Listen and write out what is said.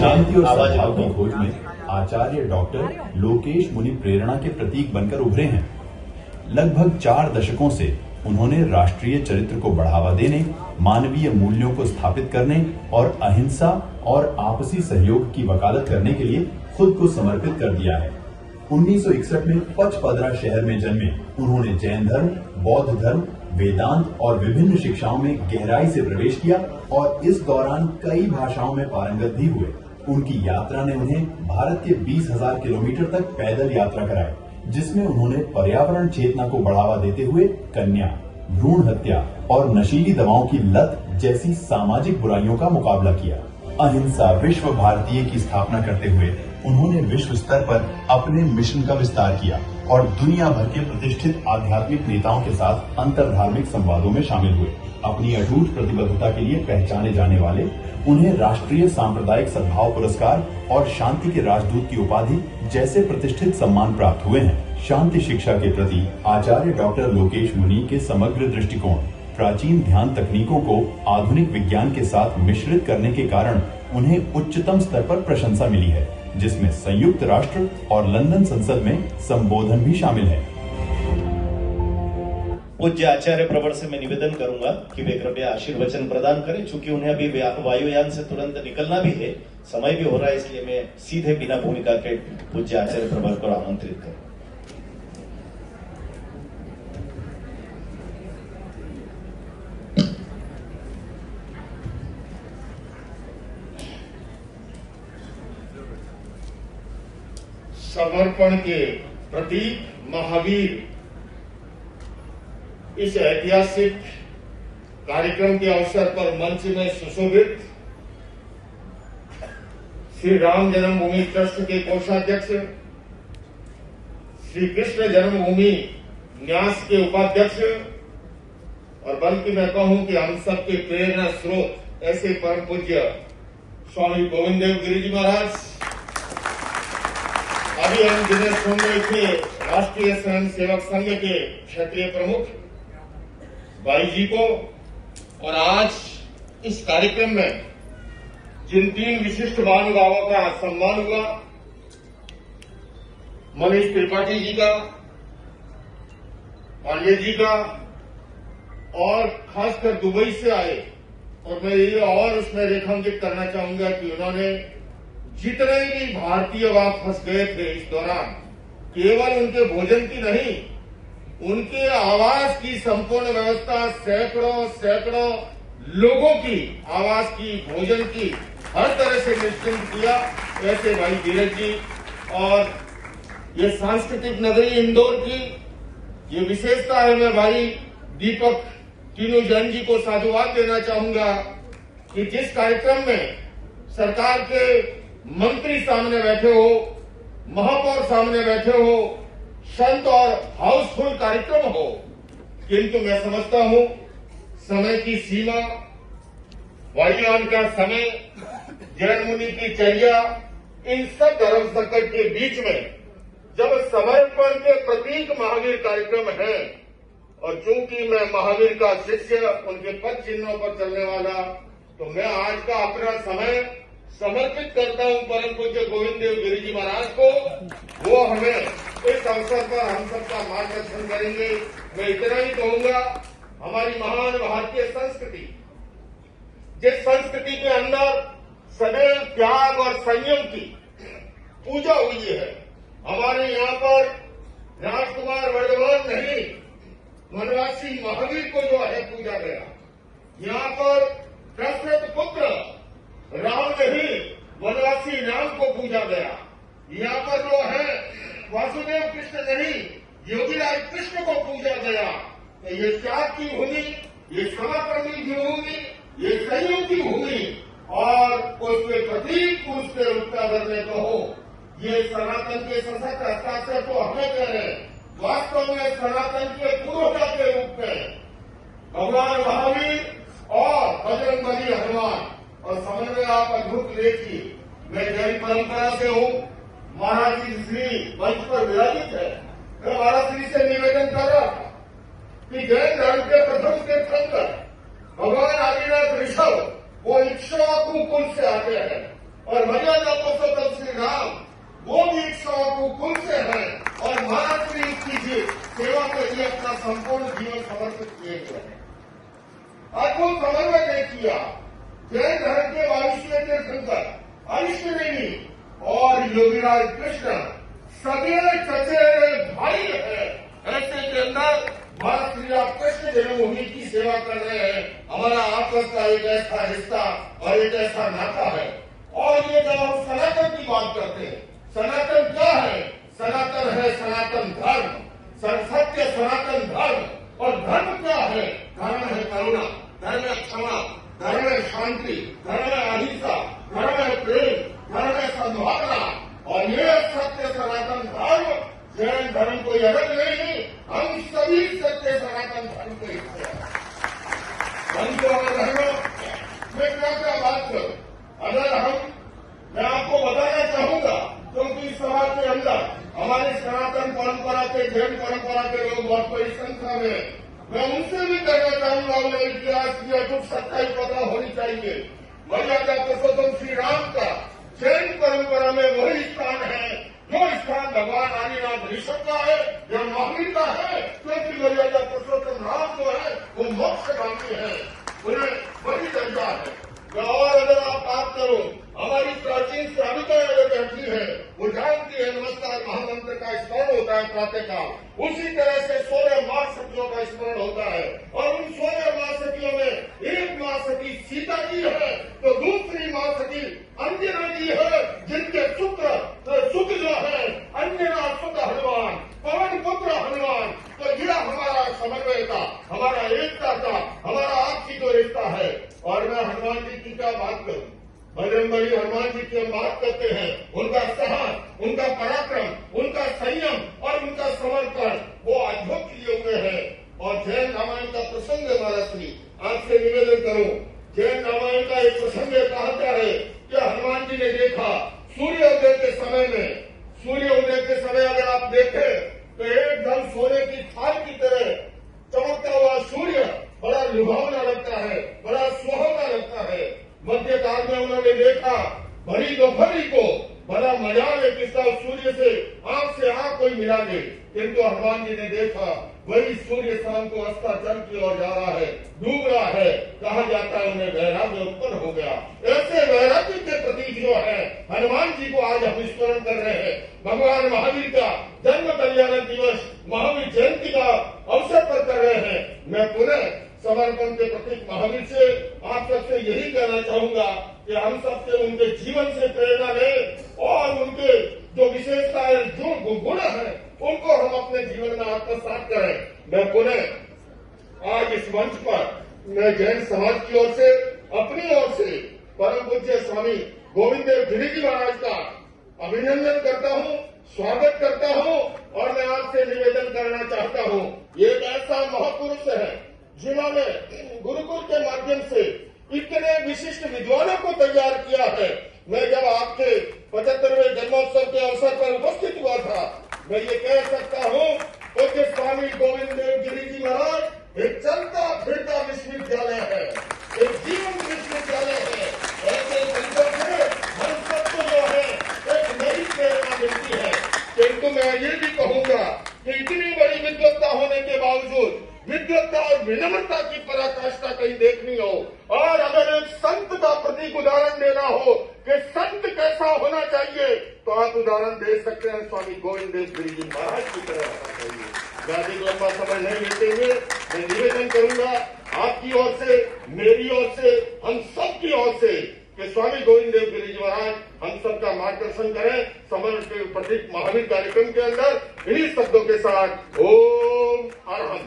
शांति और सद्भाव की खोज में आचार्य डॉक्टर लोकेश मुनि प्रेरणा के प्रतीक बनकर उभरे हैं। लगभग 4 दशकों से उन्होंने राष्ट्रीय चरित्र को बढ़ावा देने, मानवीय मूल्यों को स्थापित करने और अहिंसा और आपसी सहयोग की वकालत करने के लिए खुद को समर्पित कर दिया है। 1961 में पचपदरा शहर में जन्मे उन्होंने जैन धर्म, बौद्ध धर्म, वेदांत और विभिन्न शिक्षाओं में गहराई से प्रवेश किया और इस दौरान कई भाषाओं में पारंगत भी हुए। उनकी यात्रा ने उन्हें भारत के 20,000 किलोमीटर तक पैदल यात्रा कराई, जिसमें उन्होंने पर्यावरण चेतना को बढ़ावा देते हुए कन्या, भ्रूण हत्या और नशीली दवाओं की लत जैसी सामाजिक बुराइयों का मुकाबला किया। अहिंसा विश्व भारतीय की स्थापना करते हुए उन्होंने विश्व स्तर पर अपने मिशन का विस्तार किया और दुनिया भर के प्रतिष्ठित आध्यात्मिक नेताओं के साथ अंतरधार्मिक संवादों में शामिल हुए। अपनी अटूट प्रतिबद्धता के लिए पहचाने जाने वाले उन्हें राष्ट्रीय सांप्रदायिक सद्भाव पुरस्कार और शांति के राजदूत की उपाधि जैसे प्रतिष्ठित सम्मान प्राप्त हुए हैं। शांति शिक्षा के प्रति आचार्य डॉक्टर लोकेश मुनि के समग्र दृष्टिकोण, प्राचीन ध्यान तकनीकों को आधुनिक विज्ञान के साथ मिश्रित करने के कारण उन्हें उच्चतम स्तर पर प्रशंसा मिली है, जिसमें संयुक्त राष्ट्र और लंदन संसद में संबोधन भी शामिल है। पूज्य आचार्य प्रवर से मैं निवेदन करूंगा कि वे कृपया आशीर्वचन प्रदान करें। चूंकि उन्हें अभी वायुयान से तुरंत निकलना भी है, समय भी हो रहा है, इसलिए मैं सीधे बिना भूमिका के पूज्य आचार्य प्रवर को आमंत्रित करूं। समर्पण के प्रतीक महावीर इस ऐतिहासिक कार्यक्रम के अवसर पर मंच में सुशोभित श्री राम जन्मभूमि ट्रस्ट के कोषाध्यक्ष, श्री कृष्ण जन्मभूमि न्यास के उपाध्यक्ष और बल्कि मैं कहूं कि हम सबके प्रेरणा स्रोत ऐसे परम पूज्य स्वामी गोविंद देव गिरि जी महाराज, अभी हम जिन्हें सुन रहे थे राष्ट्रीय स्वयं सेवक संघ के क्षेत्रीय प्रमुख भाई जी को, और आज इस कार्यक्रम में जिन 3 विशिष्ट महानुभावों का सम्मान हुआ, मनीष त्रिपाठी जी का, पांडे जी का और खासकर दुबई से आए, और मैं ये और उसमें रेखांकित करना चाहूंगा कि उन्होंने जितने भी भारतीय वहां फंस गए थे इस दौरान, केवल उनके भोजन की नहीं, उनके आवास की संपूर्ण व्यवस्था, सैकड़ों लोगों की आवास की, भोजन की हर तरह से निश्चिंत किया। ऐसे भाई धीरज जी और ये सांस्कृतिक नगरी इंदौर की ये विशेषता है। मैं भाई दीपक टीनू जैन जी को साधुवाद देना चाहूंगा कि जिस कार्यक्रम में सरकार के मंत्री सामने बैठे हो, महापौर सामने बैठे हो, संत और हाउसफुल कार्यक्रम हो, किंतु मैं समझता हूं समय की सीमा, वायुयान का समय, जैन मुनि की चर्या, इन सब धर्म संकट के बीच में जब समर्पण के प्रतीक महावीर कार्यक्रम है, और चूंकि मैं महावीर का शिष्य, उनके पद चिन्हों पर चलने वाला, तो मैं आज का अपना समय समर्पित करता हूं परम पूज्य गोविंद देव गिरि जी महाराज को। वो हमें इस अवसर पर हम सबका मार्गदर्शन करेंगे। मैं इतना ही कहूंगा, हमारी महान भारतीय संस्कृति, जिस संस्कृति के अंदर सदैव त्याग और संयम की पूजा हुई है, हमारे यहाँ पर राजकुमार वर्धमान नहीं, वनवासी महावीर को जो है पूजा गया। यहाँ पर दशरथ पुत्र राम नहीं, वनवासी राम को पूजा गया। यहाँ पर जो है वासुदेव कृष्ण नहीं, योगीराज कृष्ण को पूजा गया। तो ये त्याग की भूमि, ये समर्पण की भूमि, ये संयम की भूमि, और उसके प्रतीक उसके रूप का अगर मैं कहूं, ये सनातन के सशक्त हस्ताक्षर तो हमें कह रहे हैं, वास्तव में सनातन के पूर्वता के रूप में भगवान महावीर और बजरंगबली हनुमान, और समझ में आप अद्भुत देखिए। मैं जैन परंपरा से हूं, महाराज जी श्री मंच पर विराजित है। मैं महाराज श्री से निवेदन कर रहा था कि जैन धर्म के प्रथम तीर्थंकर भगवान आदिनाथ ऋषभ वो इक्ष्वाकु कुल से आते हैं, और मर्यादा पुरुषोत्तम श्री राम वो भी एक सवाकु कुल से है और महाराज ने इसकी सेवा के लिए अपना संपूर्ण जीवन समर्पित किए हुए हैं। आज वो समन्वय नहीं किया। जैन धर्म के 22वें तीर्थंकर अरिष्टनेमी और योगीराज कृष्ण सदैव चचेरे भाई है। ऐसे के अंदर महाराज श्री राम कृष्ण जन्मभूमि की सेवा कर रहे हैं। हमारा आपस का एक ऐसा रिश्ता और एक ऐसा नाता है। और ये जब हम सनातन की बात करते हैं, सनातन क्या है? सनातन है सनातन धर्म, सत्य सनातन धर्म। और धर्म क्या है? धर्म है करुणा, धर्म है क्षमा, धर्म है शांति, धर्म है अहिंसा, धर्म है प्रेम, धर्म है सद्भावना। और ये सत्य सनातन धर्म जैन धर्म कोई अलग नहीं, हम सभी सत्य सनातन धर्म के हिस्से हैं। बंधु और बहनों, मैं क्या बात करूं? अगर मैं आपको बताना चाहूंगा क्योंकि इस सभा के अंदर हमारी सनातन परंपरा के, जैन परंपरा के लोग बहुत बड़ी संख्या में, मैं उनसे भी कहना चाहूंगा उन्हें इतिहास की अचूक सच्चाई पता होनी चाहिए। मर्यादा पुरुषोत्तम श्री राम का जैन परंपरा में वही स्थान है जो स्थान भगवान आदिनाथ ऋषभ का है या महावीर का है, क्योंकि मर्यादा पुरुषोत्तम राम जो है वो मोक्षगामी है, उन्हें वही दर्जा है। और अगर आप बात करो, हमारी प्राचीन श्राविकाएं अगर बैठी है वो जानती है नमस्कार महामंत्र का स्मरण होता है प्रातःकाल, उसी तरह से 16 माँ सखियों का स्मरण होता है। और उन 16 माँ सखियों में एक माँ सखी सीता जी है तो दूसरी माँ सखी अंजना जी है, जिनके सुख जो है अंजना सुख हनुमान, पवन पुत्र हनुमान। तो यह हमारा समन्वय का, हमारा एकता का, हमारा आपसी जो रिश्ता है। और मैं हनुमान जी की क्या बात करूं? बजरंगबली हनुमान जी की हम बात करते हैं, उनका साहस, उनका पराक्रम, उनका संयम और उनका समर्पण वो अद्भुत किए हुए हैं। और जैन रामायण का प्रसंग हमारा श्री आपसे निवेदन करूं, जैन रामायण का एक प्रसंग कहता है कि हनुमान जी ने देखा सूर्योदय के समय में, सूर्योदय के समय अगर आप देखें तो एकदम सोने की थाल की तरह चमकता हुआ सूर्य बड़ा लुभावना लगता है, बड़ा सुहावना लगता है। मध्य काल में उन्होंने देखा भरी दोपहरी को बड़ा मजा ले किसका सूर्य से आंख कोई मिला दे, किंतु हनुमान जी ने देखा वही सूर्य शाम को अस्ताचल की ओर जा रहा है, डूब रहा है। कहा जाता है उन्हें वैराग्य उत्पन्न हो गया। ऐसे वैराग्य के प्रतीक जो है हनुमान जी को आज हम स्मरण कर रहे हैं। भगवान महावीर का जन्म कल्याण दिवस महावीर जयंती का अवसर पर कर रहे हैं। मैं पुनः समर्पण के प्रतीक महावीर से आप सबसे यही कहना चाहूंगा कि हम सबसे उनके जीवन से प्रेरणा लें और उनके जो विशेषताएं, जो गुण है, उनको हम अपने जीवन में आत्मसात करें। मैं पुनः आज इस मंच पर मैं जैन समाज की ओर से, अपनी ओर से परम पूज्य स्वामी गोविंद देव गिरी जी महाराज का अभिनंदन करता हूँ, स्वागत करता हूँ। और मैं आपसे निवेदन करना चाहता हूँ, ये एक ऐसा महापुरुष है जिन्होंने गुरुकुल के माध्यम से इतने विशिष्ट विद्वानों को तैयार किया है। मैं जब आपके 75वें जन्मोत्सव के अवसर पर उपस्थित हुआ था, मैं ये कह सकता हूँ कि स्वामी गोविंद देव गिरी जी महाराज एक चलता फिरता विश्वविद्यालय है, एक जीवन विश्वविद्यालय है। ऐसे संतों से हम सबको जो है एक नई प्रेरणा मिलती है। किंतु मैं ये भी कहूंगा कि इतनी बड़ी विद्वत्ता होने के बावजूद विद्वत्ता और विनम्रता की पराकाष्ठा कहीं देखनी हो, और अगर एक संत का प्रतीक उदाहरण देना हो कि संत कैसा होना चाहिए, तो आप उदाहरण दे सकते हैं स्वामी गोविंद देव गिरी जी महाराज की तरह होना चाहिए। ज्यादा लंबा समय नहीं लेते हुए मैं निवेदन करूंगा आपकी ओर से, मेरी ओर से, हम सबकी ओर से कि स्वामी गोविंद देव गिरी जी महाराज हम सबका मार्गदर्शन करें। समर्पण के प्रतीक महावीर कार्यक्रम के अंदर इन्हीं शब्दों के साथ ओम अरहम।